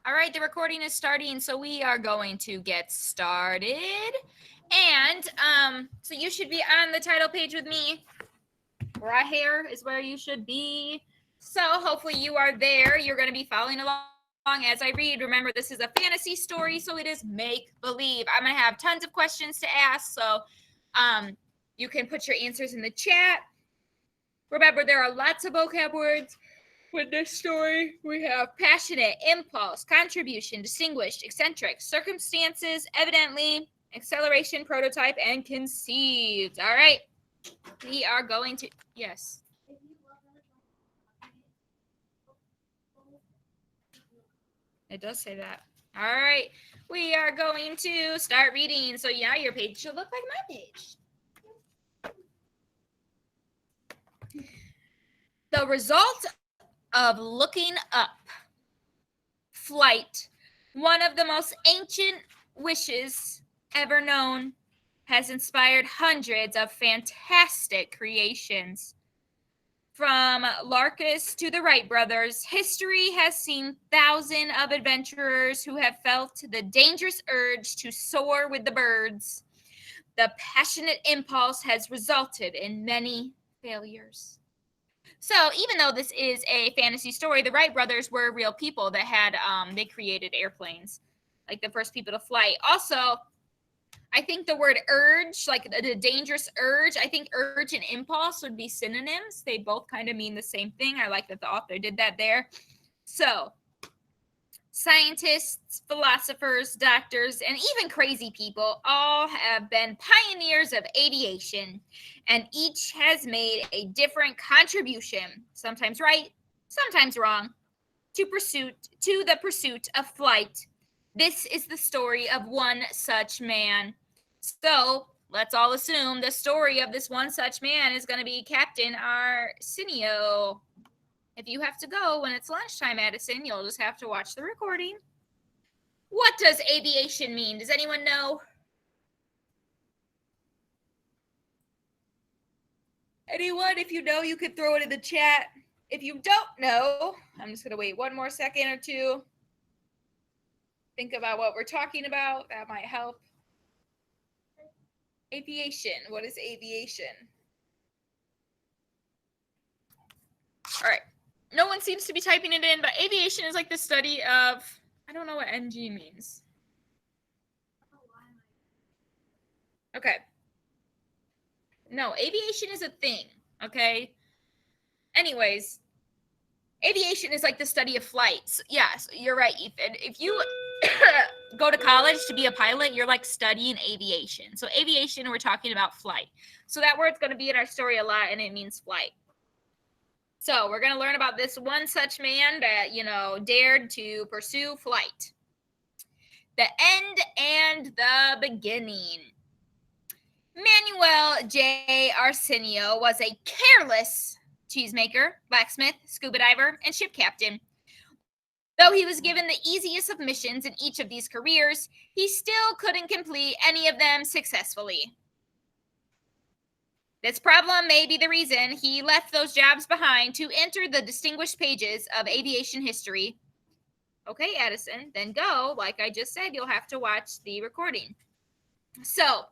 All right, the recording is starting, so we are going to get started. And so you should be on the title page with me. Right here is where you should be. So hopefully you are there. You're going to be following along as I read. Remember, this is a fantasy story, so it is make believe. I'm going to have tons of questions to ask, so you can put your answers in the chat. Remember, there are lots of vocab words. With this story, we have passionate, impulse, contribution, distinguished, eccentric, circumstances, evidently, acceleration, prototype, and conceived. All right. We are going to, yes. It does say that. All right. We are going to start reading. So now your page should look like my page. The result of looking up. Flight, one of the most ancient wishes ever known, has inspired hundreds of fantastic creations. From Larkus to the Wright brothers, history has seen thousands of adventurers who have felt the dangerous urge to soar with the birds. The passionate impulse has resulted in many failures. So even though this is a fantasy story, the Wright brothers were real people that had they created airplanes, like the first people to fly. Also, I think the word urge, like the dangerous urge, I think urge and impulse would be synonyms. They both kind of mean the same thing. I like that the author did that there. So scientists, philosophers, doctors, and even crazy people all have been pioneers of aviation, and each has made a different contribution, sometimes right, sometimes wrong, to the pursuit of flight. This is the story of one such man. So let's all assume the story of this one such man is going to be Captain Arsenio. If you have to go when it's lunchtime, Addison, you'll just have to watch the recording. What does aviation mean? Does anyone know? Anyone? If you know, you could throw it in the chat. If you don't know, I'm just going to wait one more second or two. Think about what we're talking about. That might help. Aviation. What is aviation? All right. No one seems to be typing it in, but aviation is like the study of, I don't know what NG means. Okay. No, aviation is a thing, okay? Anyways, aviation is like the study of flights. Yes, you're right, Ethan. If you go to college to be a pilot, you're like studying aviation. So aviation, we're talking about flight. So that word's going to be in our story a lot, and it means flight. So we're going to learn about this one such man that, dared to pursue flight. The end and the beginning. Manuel J. Arsenio was a careless cheesemaker, blacksmith, scuba diver, and ship captain. Though he was given the easiest of missions in each of these careers, he still couldn't complete any of them successfully. This problem may be the reason he left those jobs behind to enter the distinguished pages of aviation history. Okay, Addison, then go. Like I just said, you'll have to watch the recording. So,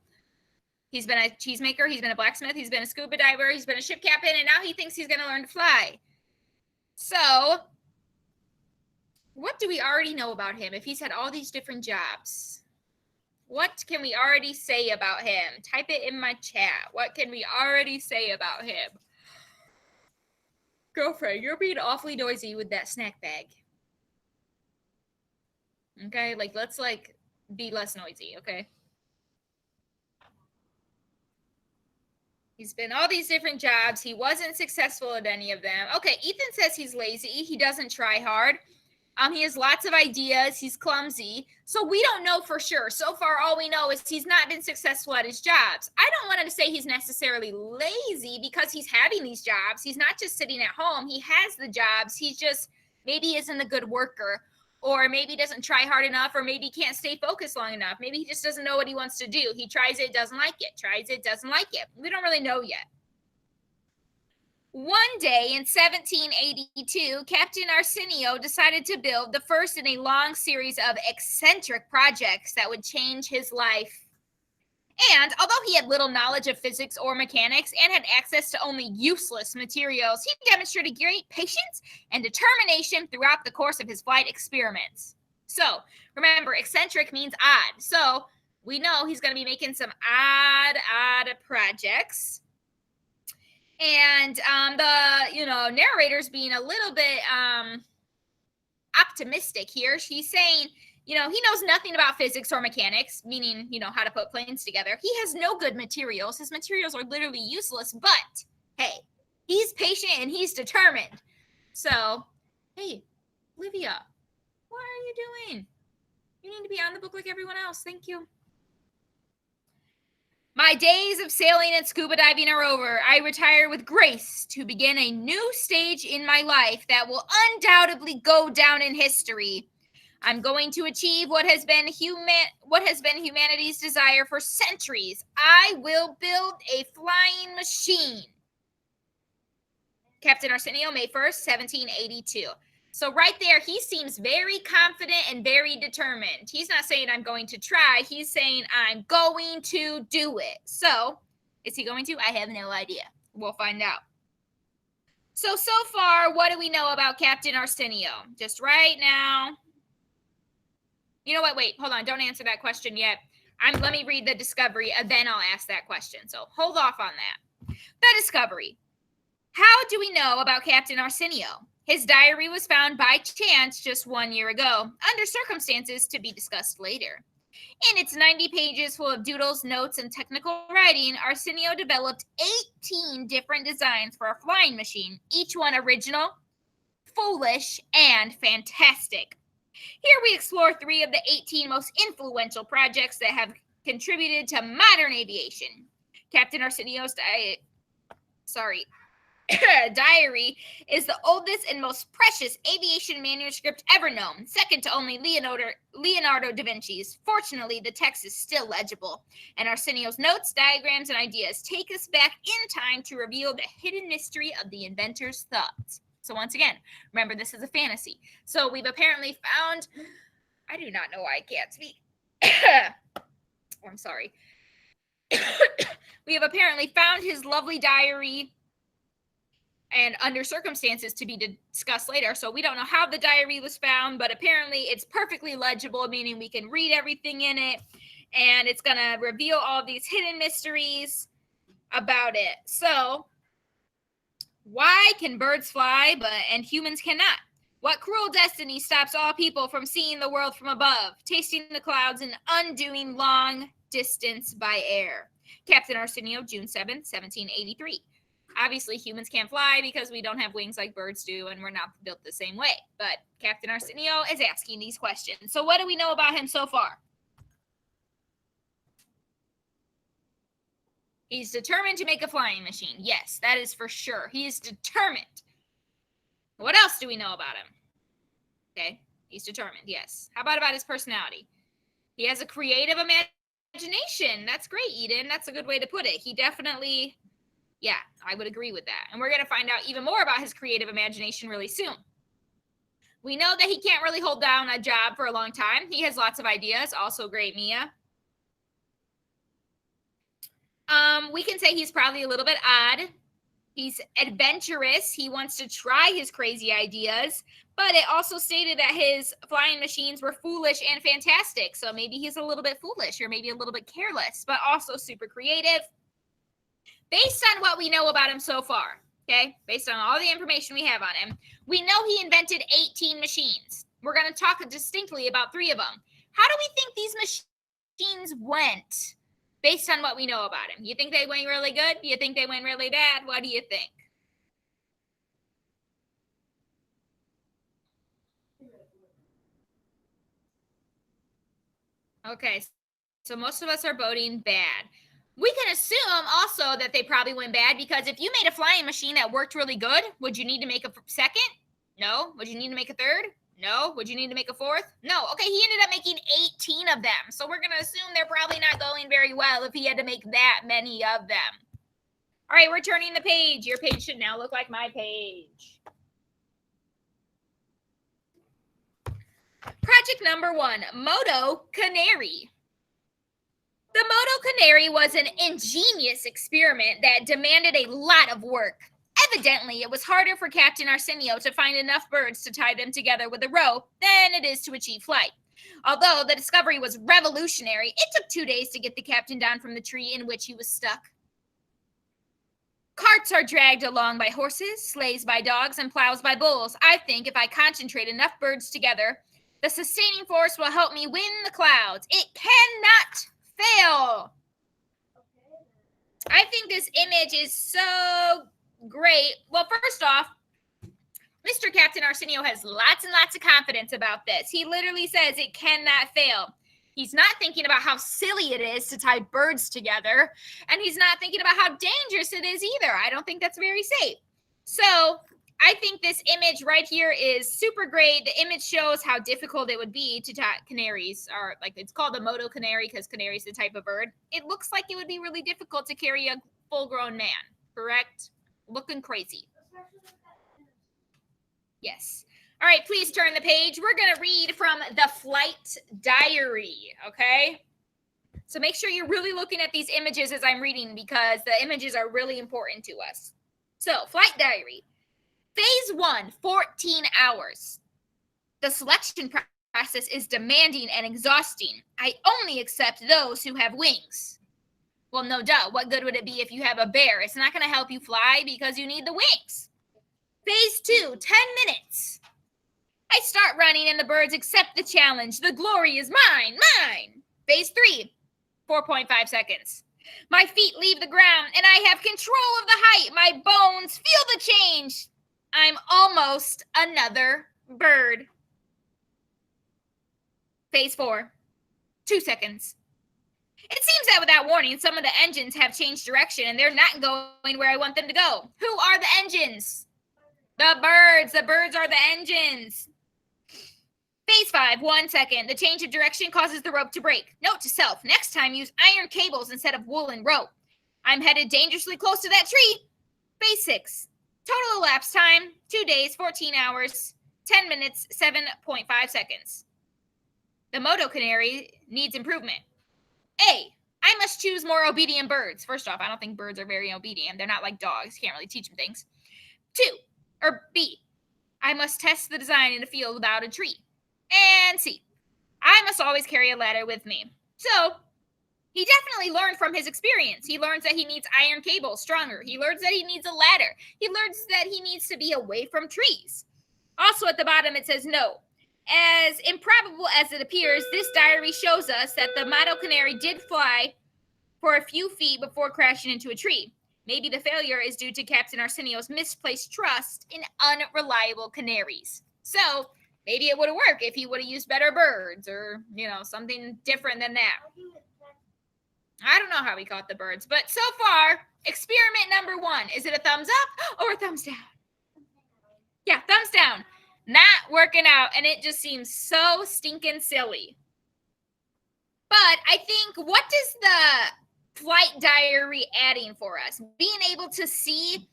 he's been a cheesemaker, he's been a blacksmith, he's been a scuba diver, he's been a ship captain, and now he thinks he's going to learn to fly. So, what do we already know about him if he's had all these different jobs? What can we already say about him? Type it in my chat. What can we already say about him? Girlfriend, you're being awfully noisy with that snack bag. Okay, let's be less noisy, okay? He's been all these different jobs. He wasn't successful at any of them. Okay, Ethan says he's lazy. He doesn't try hard. He has lots of ideas. He's clumsy. So we don't know for sure. So far, all we know is he's not been successful at his jobs. I don't want to say he's necessarily lazy because he's having these jobs. He's not just sitting at home. He has the jobs. He's just maybe isn't a good worker, or maybe doesn't try hard enough, or maybe can't stay focused long enough. Maybe he just doesn't know what he wants to do. He tries it, doesn't like it, tries it, doesn't like it. We don't really know yet. One day in 1782, Captain Arsenio decided to build the first in a long series of eccentric projects that would change his life. And although he had little knowledge of physics or mechanics and had access to only useless materials, he demonstrated great patience and determination throughout the course of his flight experiments. So, remember, eccentric means odd. So, we know he's going to be making some odd projects. And the narrator's being a little bit optimistic here. She's saying, he knows nothing about physics or mechanics, meaning, how to put planes together. He has no good materials. His materials are literally useless, but hey, he's patient and he's determined. So, hey, Olivia, what are you doing? You need to be on the book like everyone else. Thank you. My days of sailing and scuba diving are over. I retire with grace to begin a new stage in my life that will undoubtedly go down in history. I'm going to achieve what has been humanity's desire for centuries. I will build a flying machine. Captain Arsenio, May 1st, 1782. So right there, he seems very confident and very determined. He's not saying I'm going to try. He's saying I'm going to do it. So is he going to? I have no idea. We'll find out. So far, what do we know about Captain Arsenio? Just right now. You know what? Wait, hold on. Don't answer that question yet. Let me read the discovery, and then I'll ask that question. So hold off on that. The discovery. How do we know about Captain Arsenio? His diary was found by chance just 1 year ago, under circumstances to be discussed later. In its 90 pages full of doodles, notes, and technical writing, Arsenio developed 18 different designs for a flying machine, each one original, foolish, and fantastic. Here we explore 3 of the 18 most influential projects that have contributed to modern aviation. Captain Arsenio's diary is the oldest and most precious aviation manuscript ever known, second to only Leonardo da Vinci's. Fortunately, the text is still legible, and Arsenio's notes, diagrams, and ideas take us back in time to reveal the hidden mystery of the inventor's thoughts. So once again, remember, this is a fantasy. So we've apparently found, I do not know why I can't speak. I'm sorry. We have apparently found his lovely diary, and under circumstances to be discussed later. So we don't know how the diary was found, but apparently it's perfectly legible, meaning we can read everything in it, and it's going to reveal all these hidden mysteries about it. So why can birds fly and humans cannot? What cruel destiny stops all people from seeing the world from above, tasting the clouds, and undoing long distance by air? Captain Arsenio, June 7th, 1783. Obviously, humans can't fly because we don't have wings like birds do, and we're not built the same way. But Captain Arsenio is asking these questions. So what do we know about him so far? He's determined to make a flying machine. Yes, that is for sure. He is determined. What else do we know about him? Okay, he's determined, yes. How about his personality? He has a creative imagination. That's great, Eden. That's a good way to put it. He definitely... Yeah, I would agree with that. And we're going to find out even more about his creative imagination really soon. We know that he can't really hold down a job for a long time. He has lots of ideas. Also great, Mia. We can say he's probably a little bit odd. He's adventurous. He wants to try his crazy ideas. But it also stated that his flying machines were foolish and fantastic. So maybe he's a little bit foolish or maybe a little bit careless, but also super creative. Based on what we know about him so far, okay, based on all the information we have on him, we know he invented 18 machines. We're going to talk distinctly about 3 of them. How do we think these machines went based on what we know about him? You think they went really good? Do you think they went really bad? What do you think? Okay, so most of us are voting bad. We can assume also that they probably went bad because if you made a flying machine that worked really good, would you need to make a second? No. Would you need to make a third? No. Would you need to make a fourth? No. Okay, he ended up making 18 of them. So we're going to assume they're probably not going very well if he had to make that many of them. All right, we're turning the page. Your page should now look like my page. Project number 1, Moto Canary. The Moto Canary was an ingenious experiment that demanded a lot of work. Evidently, it was harder for Captain Arsenio to find enough birds to tie them together with a rope than it is to achieve flight. Although the discovery was revolutionary, it took 2 days to get the captain down from the tree in which he was stuck. Carts are dragged along by horses, sleighs by dogs, and plows by bulls. I think if I concentrate enough birds together, the sustaining force will help me win the clouds. It cannot fail. I think this image is so great. Well, first off, Mr. Captain Arsenio has lots and lots of confidence about this. He literally says it cannot fail. He's not thinking about how silly it is to tie birds together, and he's not thinking about how dangerous it is either. I don't think that's very safe. So I think this image right here is super great. The image shows how difficult it would be to tie canaries, or like it's called a moto canary because canary is the type of bird. It looks like it would be really difficult to carry a full-grown man, correct? Looking crazy. Yes. All right, please turn the page. We're going to read from the flight diary, okay? So make sure you're really looking at these images as I'm reading because the images are really important to us. So, flight diary. Phase 1, 14 hours. The selection process is demanding and exhausting. I only accept those who have wings. Well, no duh. What good would it be if you have a bear? It's not going to help you fly because you need the wings. Phase 2, 10 minutes. I start running and the birds accept the challenge. The glory is mine, mine. Phase 3, 4.5 seconds. My feet leave the ground and I have control of the height. My bones feel the change. I'm almost another bird. Phase 4, 2 seconds. It seems that without warning, some of the engines have changed direction and they're not going where I want them to go. Who are the engines? The birds. The birds are the engines. Phase 5, 1 second. The change of direction causes the rope to break. Note to self, next time use iron cables instead of woolen rope. I'm headed dangerously close to that tree. Phase 6. Total elapsed time, 2 days, 14 hours, 10 minutes, 7.5 seconds. The Moto Canary needs improvement. A. I must choose more obedient birds. First off, I don't think birds are very obedient. They're not like dogs. Can't really teach them things. 2. Or B. I must test the design in a field without a tree. And C. I must always carry a ladder with me. So, he definitely learned from his experience. He learns that he needs iron cables stronger. He learns that he needs a ladder. He learns that he needs to be away from trees. Also at the bottom it says no. As improbable as it appears, this diary shows us that the Moto Canary did fly for a few feet before crashing into a tree. Maybe the failure is due to Captain Arsenio's misplaced trust in unreliable canaries. So, maybe it would have worked if he would have used better birds or, something different than that. I don't know how he caught the birds, but so far, experiment number 1. Is it a thumbs up or a thumbs down? Yeah, thumbs down. Not working out, and it just seems so stinking silly. But I think, what does the flight diary adding for us? Being able to see,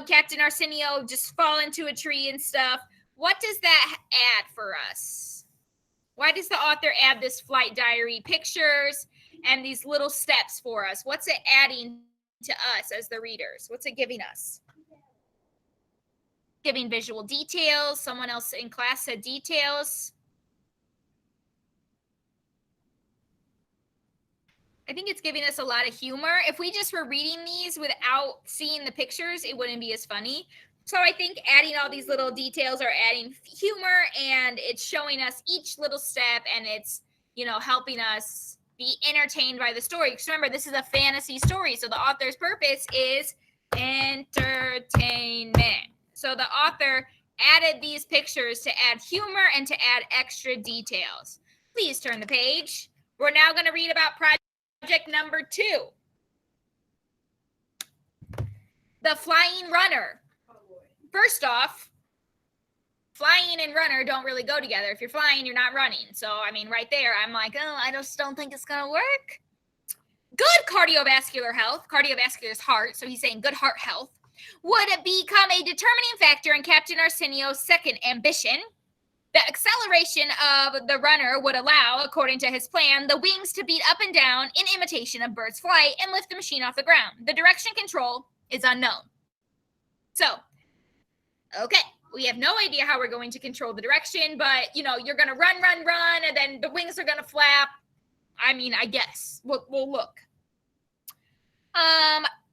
Captain Arsenio just fall into a tree and stuff. What does that add for us? Why does the author add this flight diary pictures and these little steps for us? What's it adding to us as the readers? What's it giving us? Giving visual details. Someone else in class said details. I think it's giving us a lot of humor. If we just were reading these without seeing the pictures, it wouldn't be as funny. So I think adding all these little details are adding humor, and it's showing us each little step, and it's, helping us be entertained by the story. Because remember, this is a fantasy story, so the author's purpose is entertainment. So the author added these pictures to add humor and to add extra details. Please turn the page. We're now going to read about project number 2. The Flying Runner. First off, flying and runner don't really go together. If you're flying, you're not running. So, right there, I'm like, I just don't think it's going to work. good cardiovascular health, cardiovascular is heart, so he's saying good heart health, would become a determining factor in Captain Arsenio's second ambition. The acceleration of the runner would allow, according to his plan, the wings to beat up and down in imitation of bird's flight and lift the machine off the ground. The direction control is unknown. So, okay, we have no idea how we're going to control the direction, but, you know, you're going to run, and then the wings are going to flap. I mean, I guess. We'll look.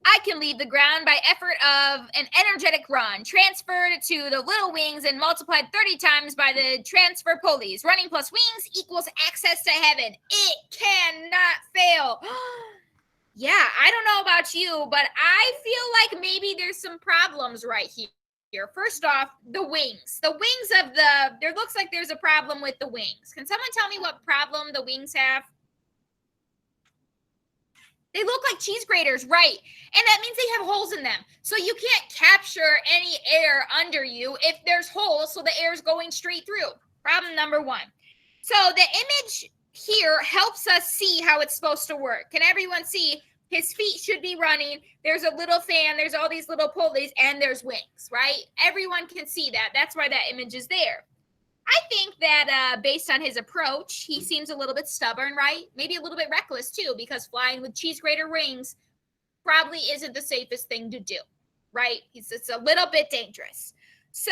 I can leave the ground by effort of an energetic run, transferred to the little wings and multiplied 30 times by the transfer pulleys. Running plus wings equals access to heaven. It cannot fail. Yeah, I don't know about you, but I feel like maybe there's some problems right here. First off, the wings. The wings of there looks like there's a problem with the wings. Can someone tell me what problem the wings have? They look like cheese graters, right? And that means they have holes in them. So you can't capture any air under you if there's holes, so the air is going straight through. Problem number one. So the image here helps us see how it's supposed to work. Can everyone see? His feet should be running. There's a little fan. There's all these little pulleys, and there's wings, right? Everyone can see that. That's why that image is there. I think that based on his approach, he seems a little bit stubborn, right? Maybe a little bit reckless too, because flying with cheese grater wings probably isn't the safest thing to do, right? It's a little bit dangerous. So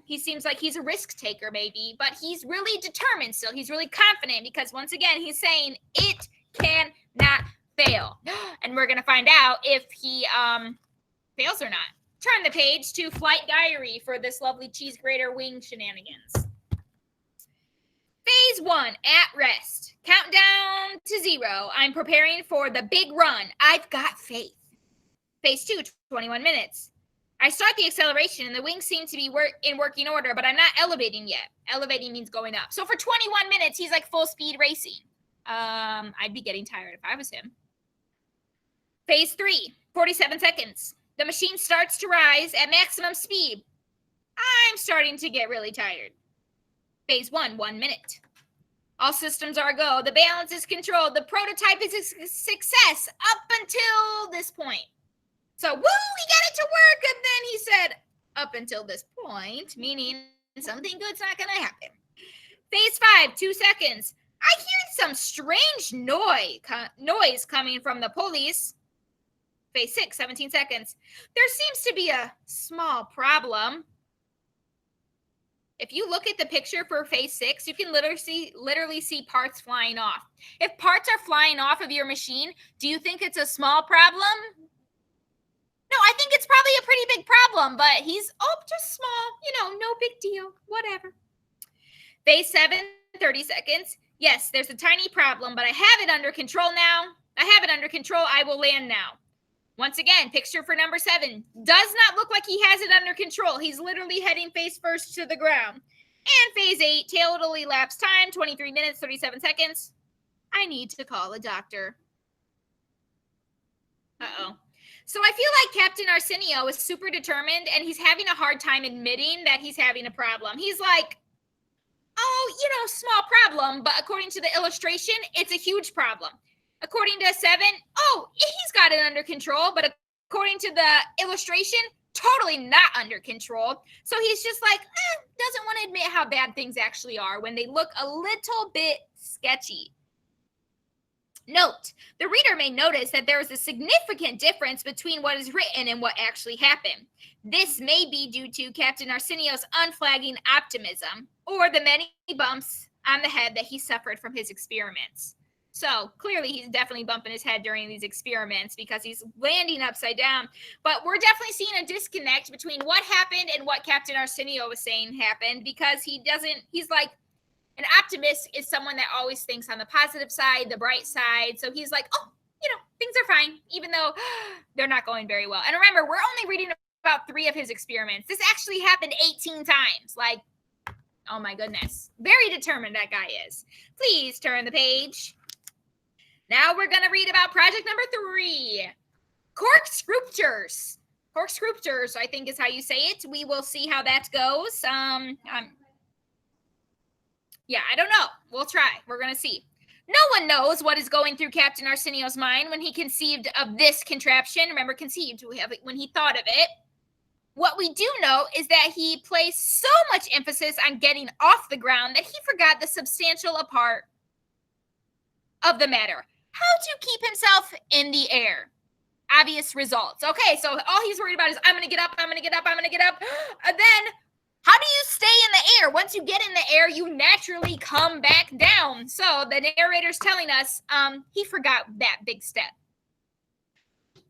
he seems like he's a risk taker maybe, but he's really determined still. He's really confident because once again, he's saying it cannot fail. And we're going to find out if he fails or not. Turn the page to flight diary for this lovely cheese grater wing shenanigans. Phase 1, at rest. Countdown to 0. I'm preparing for the big run. I've got faith. Phase 2, 21 minutes. I start the acceleration and the wings seem to be in working order, but I'm not elevating yet. Elevating means going up. So for 21 minutes, he's like full speed racing. I'd be getting tired if I was him. Phase 3, 47 seconds. The machine starts to rise at maximum speed. I'm starting to get really tired. Phase 1, 1 minute. All systems are go. The balance is controlled. The prototype is a success up until this point. So, woo, we got it to work. And then he said, up until this point, meaning something good's not going to happen. Phase 5, 2 seconds. I hear some strange noise coming from the pulleys. Phase 6, 17 seconds. There seems to be a small problem. If you look at the picture for phase 6, you can literally see parts flying off. If parts are flying off of your machine, do you think it's a small problem? No, I think it's probably a pretty big problem, but he's, just small, no big deal, whatever. Phase 7, 30 seconds. Yes, there's a tiny problem, but I have it under control now. I have it under control. I will land now. Once again, picture for number 7. Does not look like he has it under control. He's literally heading face first to the ground. And phase 8, total elapsed time, 23 minutes, 37 seconds. I need to call a doctor. Uh-oh. So I feel like Captain Arsenio is super determined, and he's having a hard time admitting that he's having a problem. He's like, small problem, but according to the illustration, it's a huge problem. According to 7, he's got it under control, but according to the illustration, totally not under control. So he's just like, doesn't want to admit how bad things actually are when they look a little bit sketchy. Note, the reader may notice that there is a significant difference between what is written and what actually happened. This may be due to Captain Arsenio's unflagging optimism or the many bumps on the head that he suffered from his experiments. So clearly he's definitely bumping his head during these experiments because he's landing upside down. But we're definitely seeing a disconnect between what happened and what Captain Arsenio was saying happened, because he's like, an optimist is someone that always thinks on the positive side, the bright side. So he's like, things are fine, even though they're not going very well. And remember, we're only reading about 3 of his experiments. This actually happened 18 times. Like, oh my goodness. Very determined that guy is. Please turn the page. Now we're going to read about project number 3. Corkscruptures. Corkscruptures, I think is how you say it. We will see how that goes. Yeah, I don't know. We'll try. We're going to see. No one knows what is going through Captain Arsenio's mind when he conceived of this contraption. Remember, conceived, when he thought of it. What we do know is that he placed so much emphasis on getting off the ground that he forgot the substantial part of the matter. How to keep himself in the air. Obvious results. Okay, so all he's worried about is, I'm going to get up, I'm going to get up, I'm going to get up. And then, how do you stay in the air? Once you get in the air, you naturally come back down. So the narrator's telling us he forgot that big step.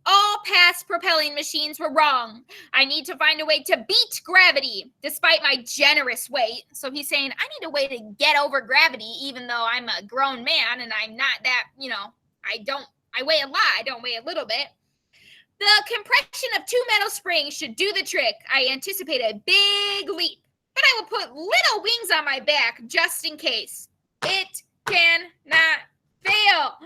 All past propelling machines were wrong. I need to find a way to beat gravity despite my generous weight. So he's saying, I need a way to get over gravity, even though I'm a grown man and I'm not that, I weigh a lot. I don't weigh a little bit. The compression of 2 metal springs should do the trick. I anticipate a big leap, but I will put little wings on my back just in case. It cannot fail.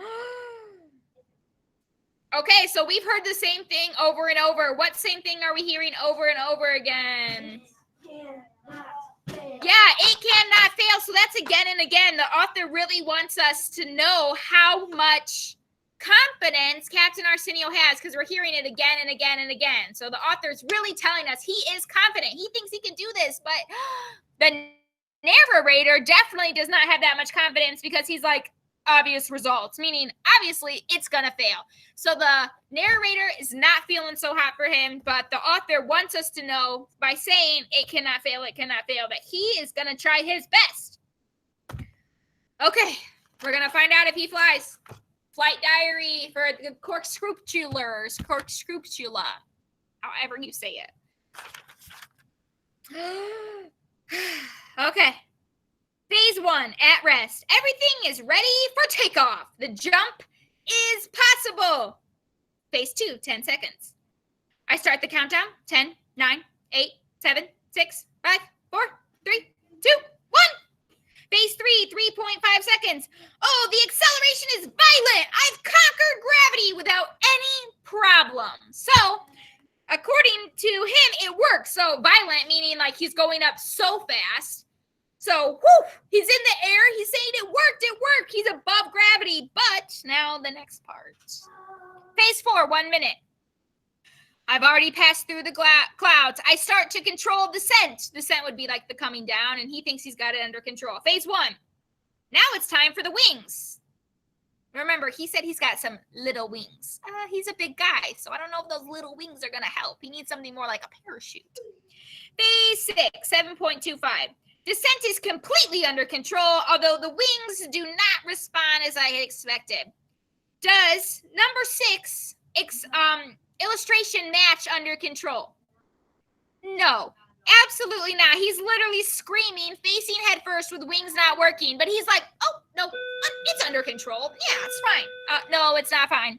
Okay, so we've heard the same thing over and over. What same thing are we hearing over and over again? Yeah, it cannot fail. So that's again and again. The author really wants us to know how much confidence Captain Arsenio has, because we're hearing it again and again and again. So the author's really telling us he is confident. He thinks he can do this, but the narrator definitely does not have that much confidence, because he's like, obvious results, meaning obviously it's gonna fail. So the narrator is not feeling so hot for him, but the author wants us to know by saying it cannot fail, that he is gonna try his best. Okay, we're gonna find out if he flies. Flight diary for the corkscrupulars, corkscrupula, however you say it. Okay. Phase 1, at rest. Everything is ready for takeoff. The jump is possible. Phase 2, 10 seconds. I start the countdown. 10, 9, 8, 7, 6, 5, 4, 3, 2, 1. Phase 3, 3.5 seconds. Oh, the acceleration is violent. I've conquered gravity without any problem. So, according to him, it works. So, violent meaning like he's going up so fast. So, he's in the air. He's saying it worked. He's above gravity. But now the next part. Phase 4, 1 minute. I've already passed through the clouds. I start to control descent. Descent would be like the coming down, and he thinks he's got it under control. Phase 1. Now it's time for the wings. Remember, he said he's got some little wings. He's a big guy, so I don't know if those little wings are going to help. He needs something more like a parachute. Phase 6, 7.25. Descent is completely under control, although the wings do not respond as I had expected. Does number 6 illustration match under control? No, absolutely not. He's literally screaming, facing head first with wings not working, but he's like, oh, no, it's under control. Yeah, it's fine. No, it's not fine.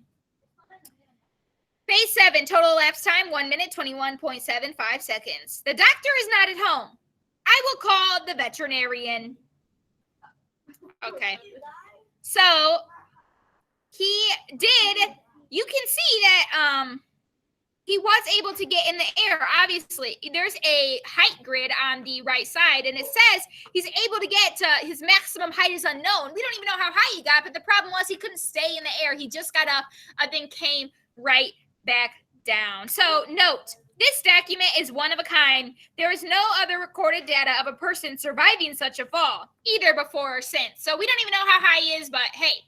Phase 7, total elapsed time, 1 minute, 21.75 seconds. The doctor is not at home. I will call the veterinarian. Okay. So he did, you can see that he was able to get in the air. Obviously, there's a height grid on the right side, and it says he's able to get to his maximum height is unknown. We don't even know how high he got, but the problem was he couldn't stay in the air. He just got up and then came right back down. So note, this document is one of a kind. There is no other recorded data of a person surviving such a fall, either before or since. So we don't even know how high he is, but hey,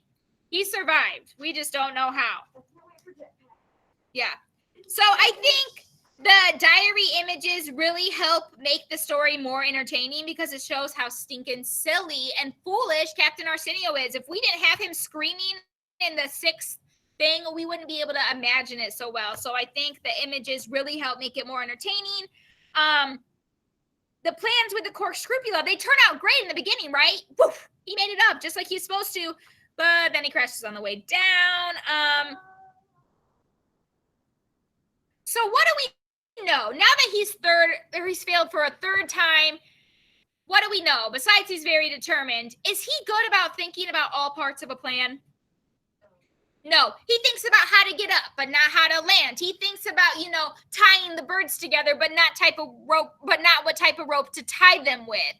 he survived. We just don't know how. Yeah. So I think the diary images really help make the story more entertaining, because it shows how stinking silly and foolish Captain Arsenio is. If we didn't have him screaming in the 6th thing, we wouldn't be able to imagine it so well. So I think the images really help make it more entertaining. The plans with the corkscrupula, they turn out great in the beginning, right? Woof, he made it up just like he's supposed to, but then he crashes on the way down. So what do we know? Now that he's failed for a 3rd time, what do we know? Besides he's very determined, is he good about thinking about all parts of a plan? No, he thinks about how to get up, but not how to land. He thinks about, tying the birds together, but not what type of rope to tie them with.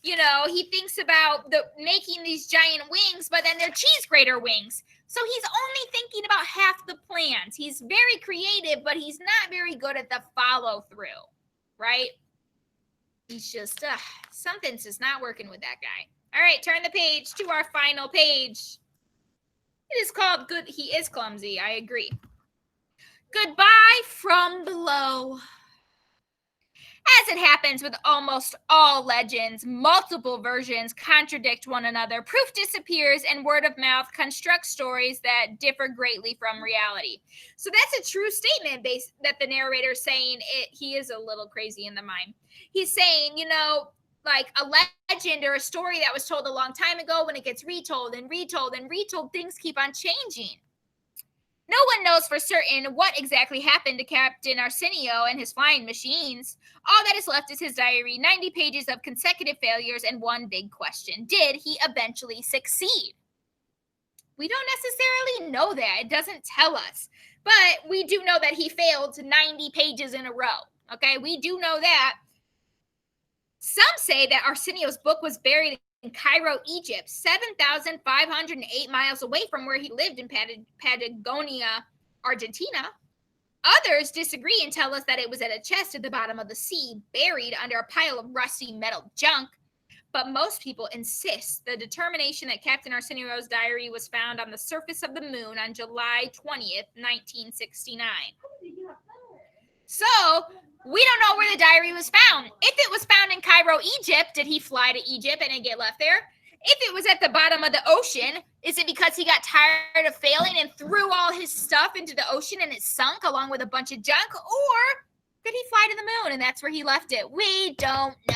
he thinks about making these giant wings, but then they're cheese grater wings. So he's only thinking about half the plans. He's very creative, but he's not very good at the follow through, right? He's just, something's just not working with that guy. All right, turn the page to our final page. It is called Good. He is clumsy, I agree. Goodbye from below. As it happens with almost all legends, multiple versions contradict one another. Proof disappears, and word of mouth constructs stories that differ greatly from reality. So that's a true statement that the narrator is saying. He is a little crazy in the mind. He's saying, like a legend or a story that was told a long time ago, when it gets retold and retold and retold, things keep on changing. No one knows for certain what exactly happened to Captain Arsenio and his flying machines. All that is left is his diary, 90 pages of consecutive failures, and one big question. Did he eventually succeed? We don't necessarily know that. It doesn't tell us. But we do know that he failed 90 pages in a row. Okay, we do know that. Some say that Arsenio's book was buried in Cairo, Egypt, 7,508 miles away from where he lived in Patagonia, Argentina. Others disagree and tell us that it was at a chest at the bottom of the sea, buried under a pile of rusty metal junk. But most people insist the determination that Captain Arsenio's diary was found on the surface of the moon on July 20th, 1969. So we don't know where the diary was found. If it was found in Cairo, Egypt, did he fly to Egypt and then get left there? If it was at the bottom of the ocean, is it because he got tired of failing and threw all his stuff into the ocean and it sunk along with a bunch of junk? Or did he fly to the moon and that's where he left it? We don't know.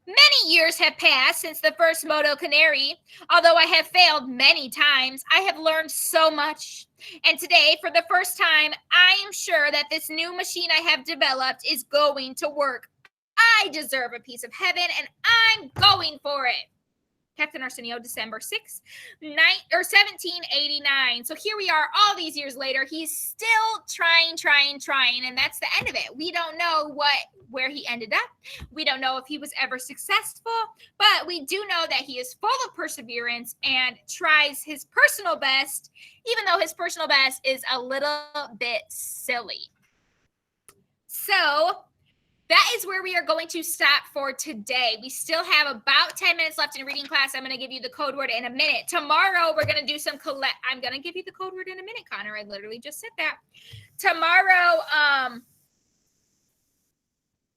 Many years have passed since the first Moto Canary. Although I have failed many times, I have learned so much. And today, for the first time, I am sure that this new machine I have developed is going to work. I deserve a piece of heaven, and I'm going for it. Captain Arsenio, December 6th, 1789. So here we are all these years later. He's still trying, and that's the end of it. We don't know where he ended up. We don't know if he was ever successful, but we do know that he is full of perseverance and tries his personal best, even though his personal best is a little bit silly. So that is where we are going to stop for today. We still have about 10 minutes left in reading class. I'm going to give you the code word in a minute. Tomorrow, we're going to do some I'm going to give you the code word in a minute, Connor. I literally just said that. Tomorrow,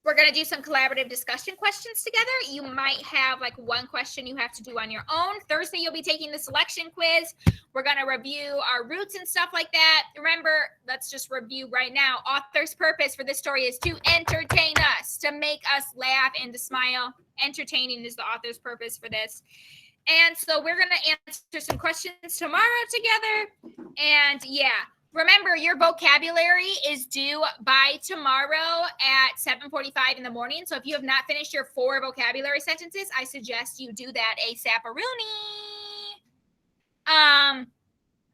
we're going to do some collaborative discussion questions together. You might have like one question you have to do on your own. Thursday, you'll be taking the selection quiz. We're going to review our roots and stuff like that. Remember, let's just review right now. Author's purpose for this story is to entertain us, to make us laugh and to smile. Entertaining is the author's purpose for this. And so we're going to answer some questions tomorrow together. And yeah. Remember, your vocabulary is due by tomorrow at 7:45 in the morning. So if you have not finished your 4 vocabulary sentences, I suggest you do that ASAP-a-rooney.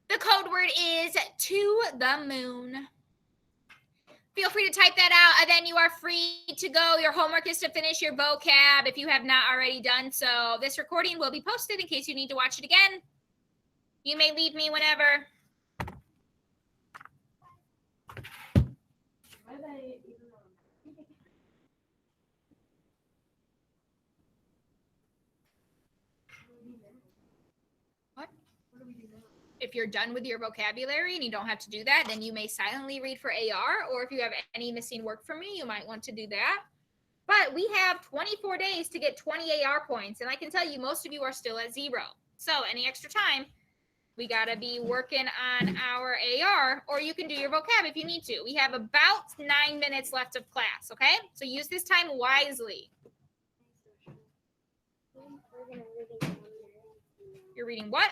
The code word is to the moon. Feel free to type that out, and then you are free to go. Your homework is to finish your vocab if you have not already done so. This recording will be posted in case you need to watch it again. You may leave me whenever. What? If you're done with your vocabulary and you don't have to do that, then you may silently read for AR, or if you have any missing work from me, you might want to do that. But we have 24 days to get 20 AR points, and I can tell you most of you are still at 0. So any extra time, we got to be working on our AR, or you can do your vocab if you need to. We have about 9 minutes left of class, okay? So use this time wisely. You're reading what?